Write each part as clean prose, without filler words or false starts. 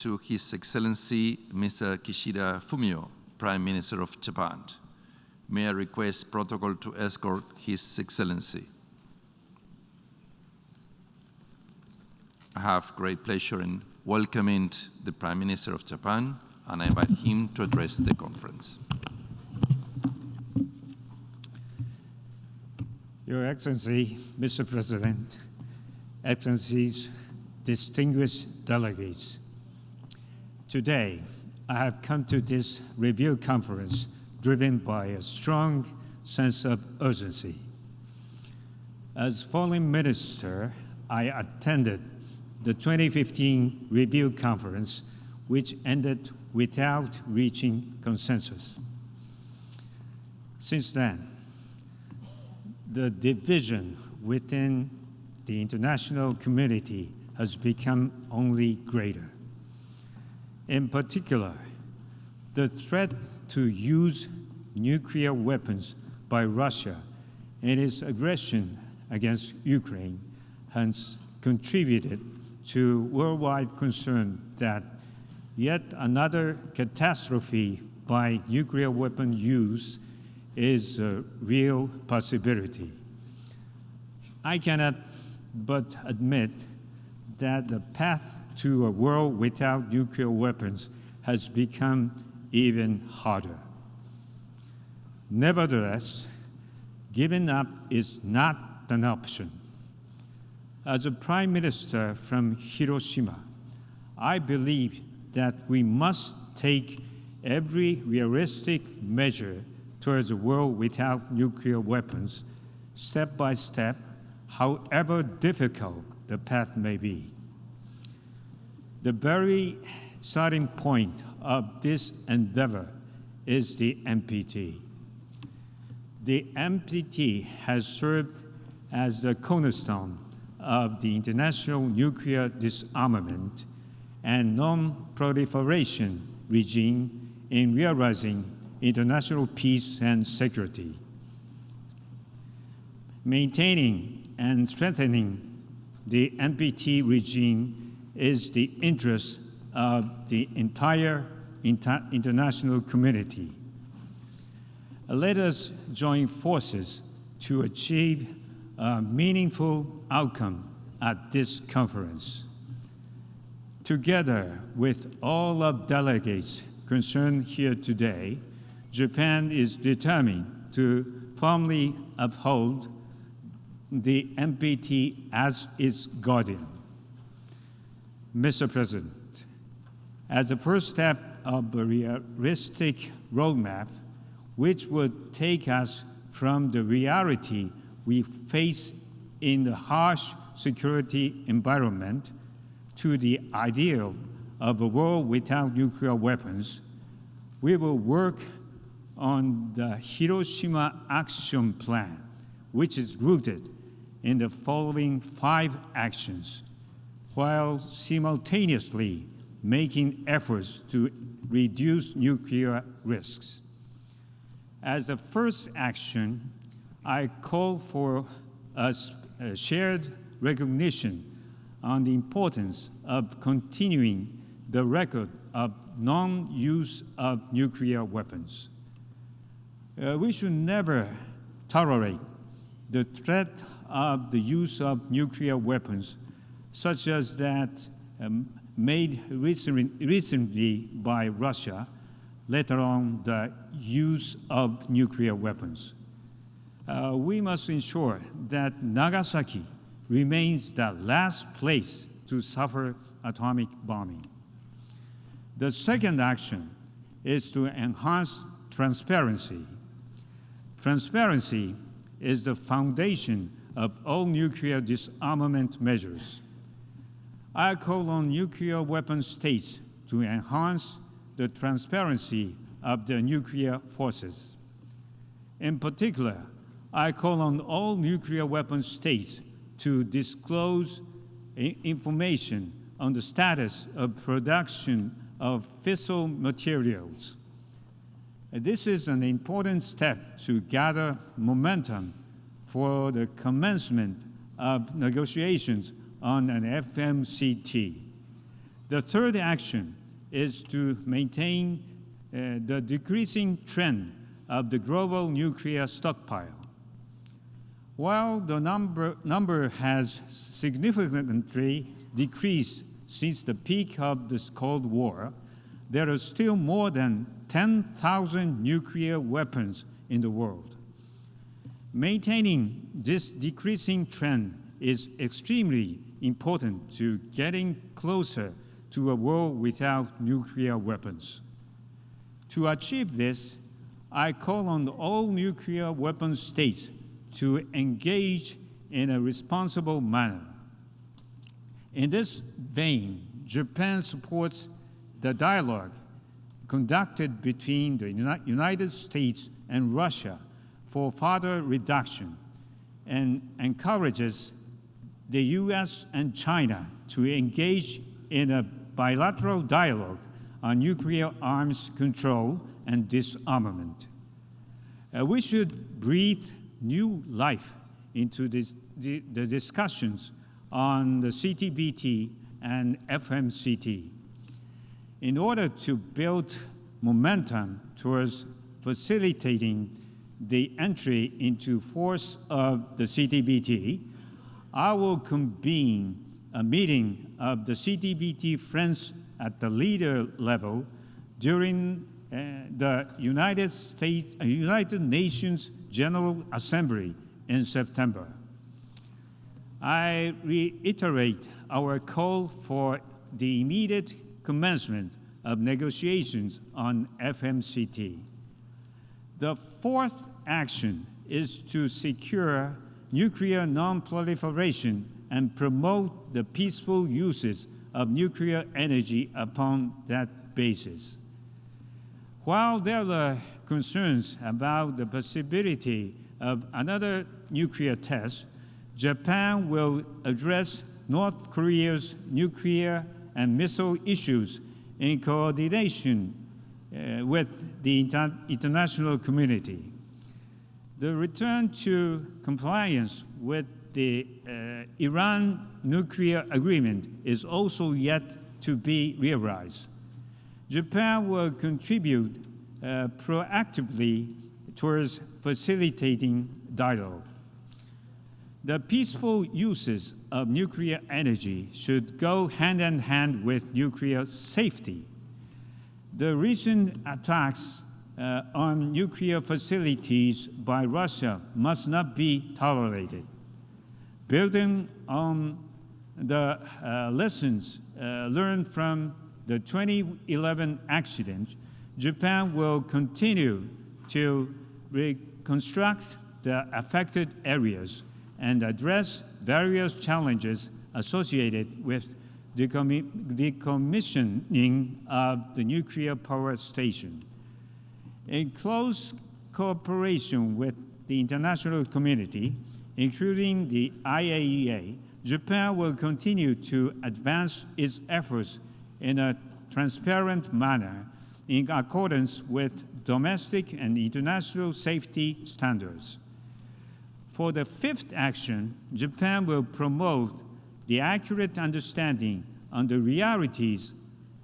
to His Excellency Mr. Kishida Fumio, Prime Minister of Japan. May I request protocol to escort His Excellency. I have great pleasure in welcoming the Prime Minister of Japan, and I invite him to address the conference. Your Excellency, Mr. President, Excellencies, distinguished delegates, today I have come to this review conference driven by a strong sense of urgency. As Foreign Minister, I attended the 2015 review conference, which ended without reaching consensus. Since then, the division within the international community has become only greater. In particular, the threat to use nuclear weapons by Russia in its aggression against Ukraine has contributed to worldwide concern that yet another catastrophe by nuclear weapon use is a real possibility. I cannot but admit that the path to a world without nuclear weapons has become even harder. Nevertheless, giving up is not an option. As a Prime Minister from Hiroshima, I believe that we must take every realistic measure towards a world without nuclear weapons, step by step, however difficult the path may be. The very starting point of this endeavor is the NPT. The NPT has served as the cornerstone of the international nuclear disarmament and non-proliferation regime in realizing international peace and security. Maintaining and strengthening the NPT regime is the interest of the entire international community. Let us join forces to achieve a meaningful outcome at this conference. Together with all of delegates concerned here today, Japan is determined to firmly uphold the NPT as its guardian. Mr. President, as a first step of a realistic roadmap, which would take us from the reality we face in the harsh security environment to the ideal of a world without nuclear weapons, we will work on the Hiroshima Action Plan, which is rooted in the following 5 actions, while simultaneously making efforts to reduce nuclear risks. As the first action, I call for a shared recognition on the importance of continuing the record of non-use of nuclear weapons. We should never tolerate the threat of the use of nuclear weapons, such as that made recently by Russia, let alone the use of nuclear weapons. We must ensure that Nagasaki remains the last place to suffer atomic bombing. The second action is to enhance transparency. Transparency is the foundation of all nuclear disarmament measures. I call on nuclear weapon states to enhance the transparency of their nuclear forces. In particular, I call on all nuclear weapon states to disclose information on the status of production of fissile materials. This is an important step to gather momentum for the commencement of negotiations on an FMCT. The third action is to maintain the decreasing trend of the global nuclear stockpile. While the number has significantly decreased since the peak of this Cold War, there are still more than 10,000 nuclear weapons in the world. Maintaining this decreasing trend is extremely important to getting closer to a world without nuclear weapons. To achieve this, I call on all nuclear weapon states to engage in a responsible manner. In this vein, Japan supports the dialogue conducted between the United States and Russia for further reduction and encourages the U.S. and China to engage in a bilateral dialogue on nuclear arms control and disarmament. We should breathe new life into the discussions on the CTBT and FMCT. In order to build momentum towards facilitating the entry into force of the CTBT, I will convene a meeting of the CTBT friends at the leader level during the United Nations General Assembly in September. I reiterate our call for the immediate commencement of negotiations on FMCT. The fourth action is to secure nuclear non-proliferation and promote the peaceful uses of nuclear energy upon that basis. While there are concerns about the possibility of another nuclear test, Japan will address North Korea's nuclear and missile issues in coordination with the international community. The return to compliance with the Iran nuclear agreement is also yet to be realized. Japan will contribute proactively towards facilitating dialogue. The peaceful uses of nuclear energy should go hand in hand with nuclear safety. The recent attacks on nuclear facilities by Russia must not be tolerated. Building on the lessons learned from the 2011 accident, Japan will continue to reconstruct the affected areas and address various challenges associated with the decommissioning of the nuclear power station. In close cooperation with the international community, including the IAEA, Japan will continue to advance its efforts in a transparent manner in accordance with domestic and international safety standards. For the fifth action, Japan will promote the accurate understanding on the realities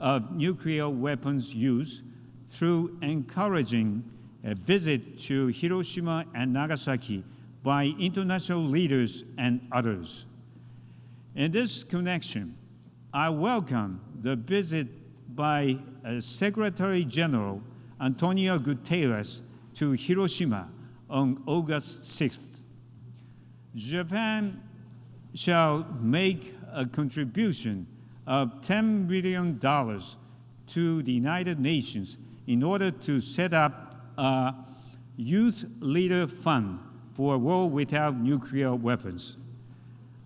of nuclear weapons use through encouraging a visit to Hiroshima and Nagasaki by international leaders and others. In this connection, I welcome the visit by Secretary General Antonio Guterres to Hiroshima on August 6th. Japan shall make a contribution of $10 million to the United Nations in order to set up a Youth Leader Fund for a world without nuclear weapons.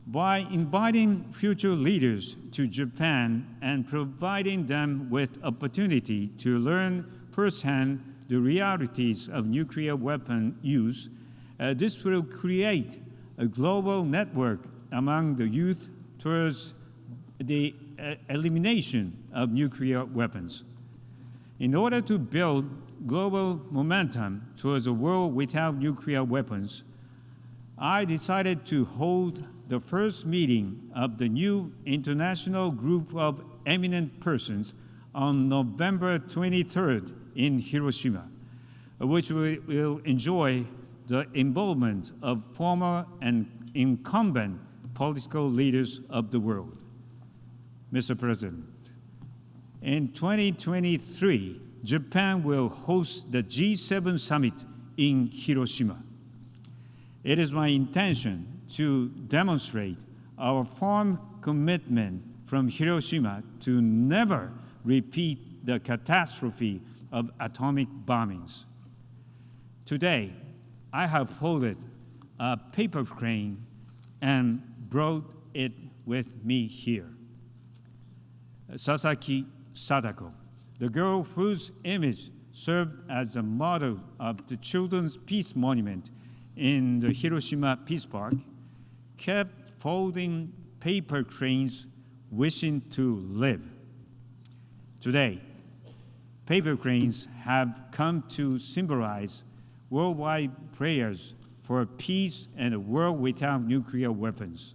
By inviting future leaders to Japan and providing them with opportunity to learn firsthand the realities of nuclear weapon use, this will create a global network among the youth towards the elimination of nuclear weapons. In order to build global momentum towards a world without nuclear weapons, I decided to hold the first meeting of the new International Group of eminent persons on November 23rd in Hiroshima, which will enjoy the involvement of former and incumbent political leaders of the world. Mr. President, in 2023, Japan will host the G7 summit in Hiroshima. It is my intention to demonstrate our firm commitment from Hiroshima to never repeat the catastrophe of atomic bombings. Today, I have folded a paper crane and brought it with me here. Sasaki Sadako, the girl whose image served as a model of the Children's Peace Monument in the Hiroshima Peace Park, kept folding paper cranes wishing to live. Today, paper cranes have come to symbolize worldwide prayers for peace and a world without nuclear weapons.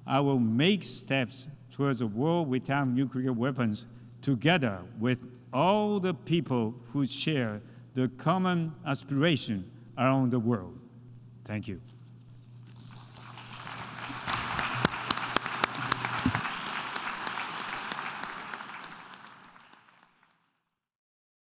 I will make steps towards a world without nuclear weapons together with all the people who share the common aspiration around the world. Thank you.